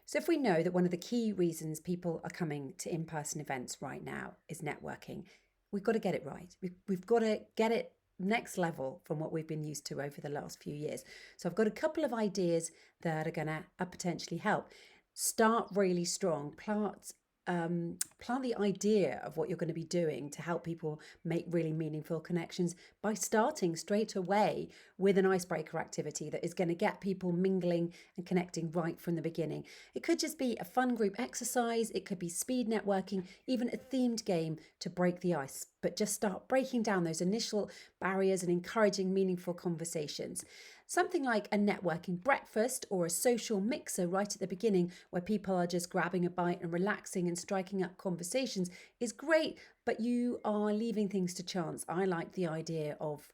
So, if we know that one of the key reasons people are coming to in person events right now is networking, we've got to get it right. We've got to get it next level from what we've been used to over the last few years. So, I've got a couple of ideas that are going to potentially help. Start really strong. Plant the idea of what you're going to be doing to help people make really meaningful connections by starting straight away with an icebreaker activity that is going to get people mingling and connecting right from the beginning. It could just be a fun group exercise, it could be speed networking, even a themed game to break the ice. But just start breaking down those initial barriers and encouraging meaningful conversations. Something like a networking breakfast or a social mixer right at the beginning, where people are just grabbing a bite and relaxing and striking up conversations, is great, but you are leaving things to chance. I like the idea of,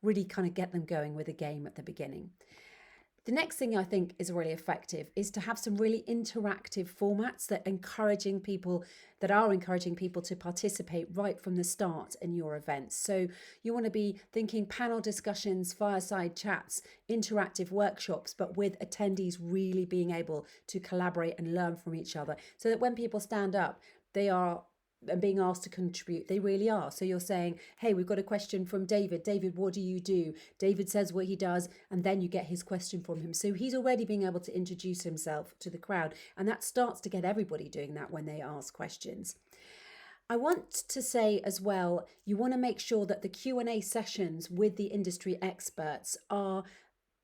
really kind of get them going with a game at the beginning. The next thing I think is really effective is to have some really interactive formats that are encouraging people to participate right from the start in your events. So you want to be thinking panel discussions, fireside chats, interactive workshops, but with attendees really being able to collaborate and learn from each other, so that when people stand up, they are and being asked to contribute, they really are. So you're saying, hey, we've got a question from David. David, what do you do? David says what he does, and then you get his question from him. So he's already being able to introduce himself to the crowd, and that starts to get everybody doing that when they ask questions. I want to say as well, you want to make sure that the Q&A sessions with the industry experts are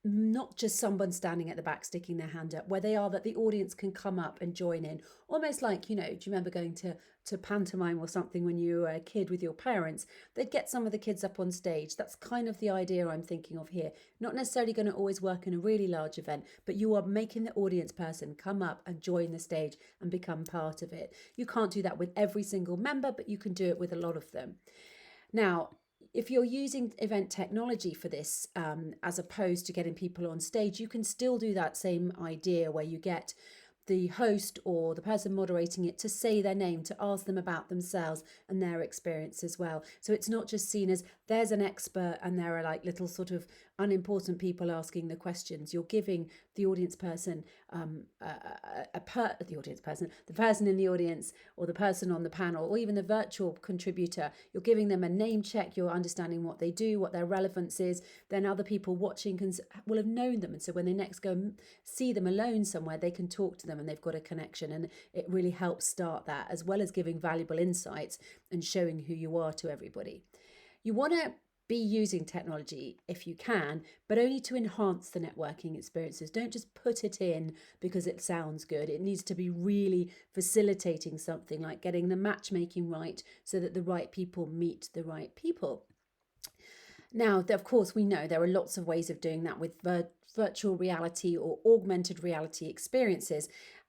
not just someone standing at the back sticking their hand up, where they are that the audience can come up and join in, almost like, do you remember going to pantomime or something when you were a kid with your parents? They'd get some of the kids up on stage. That's kind of the idea I'm thinking of here. Not necessarily going to always work in a really large event, but you are making the audience person come up and join the stage and become part of it. You can't do that with every single member, but you can do it with a lot of them. Now, if you're using event technology for this, as opposed to getting people on stage, you can still do that same idea where you get the host or the person moderating it to say their name, to ask them about themselves and their experience as well. So it's not just seen as there's an expert and there are like little sort of unimportant people asking the questions. You're giving the audience person, the person in the audience, or the person on the panel, or even the virtual contributor, you're giving them a name check. You're understanding what they do, what their relevance is. Then other people watching will have known them, and so when they next go and see them alone somewhere, they can talk to them and they've got a connection. And it really helps start that, as well as giving valuable insights and showing who you are to everybody. You want to be using technology if you can, but only to enhance the networking experiences. Don't just put it in because it sounds good. It needs to be really facilitating something, like getting the matchmaking right so that the right people meet the right people. Now, of course, we know there are lots of ways of doing that with virtual reality or augmented reality experiences.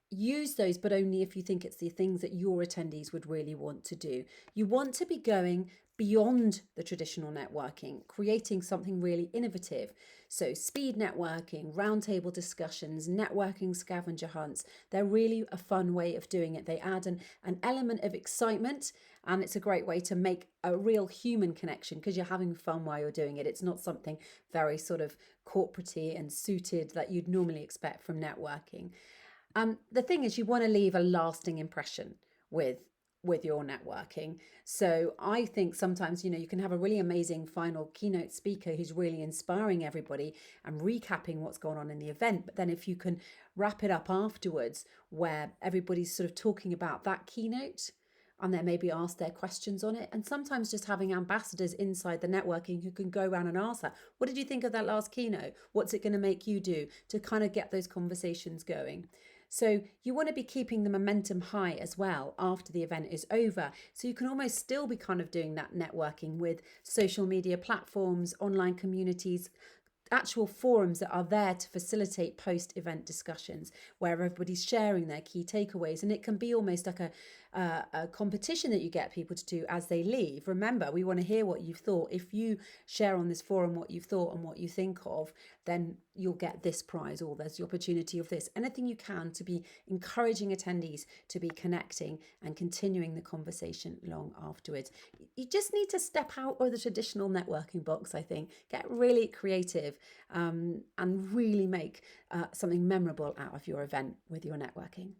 Use those, but only if you think it's the things that your attendees would really want to do. You want to be going beyond the traditional networking, creating something really innovative. So speed networking, roundtable discussions, networking scavenger hunts, they're really a fun way of doing it. They add an element of excitement, and it's a great way to make a real human connection because you're having fun while you're doing it. It's not something very sort of corporate-y and suited that you'd normally expect from networking. The thing is, you want to leave a lasting impression with your networking. So I think sometimes, you can have a really amazing final keynote speaker who's really inspiring everybody and recapping what's going on in the event. But then if you can wrap it up afterwards where everybody's sort of talking about that keynote and then maybe ask their questions on it. And sometimes just having ambassadors inside the networking who can go around and ask that. What did you think of that last keynote? What's it going to make you do, to kind of get those conversations going? So you want to be keeping the momentum high as well after the event is over. So you can almost still be kind of doing that networking with social media platforms, online communities, actual forums that are there to facilitate post-event discussions where everybody's sharing their key takeaways. And it can be almost like a competition that you get people to do as they leave. Remember, we want to hear what you've thought. If you share on this forum what you've thought and what you think of, then you'll get this prize, or there's the opportunity of this. Anything you can to be encouraging attendees to be connecting and continuing the conversation long afterwards. You just need to step out of the traditional networking box, I think, get really creative, and really make something memorable out of your event with your networking.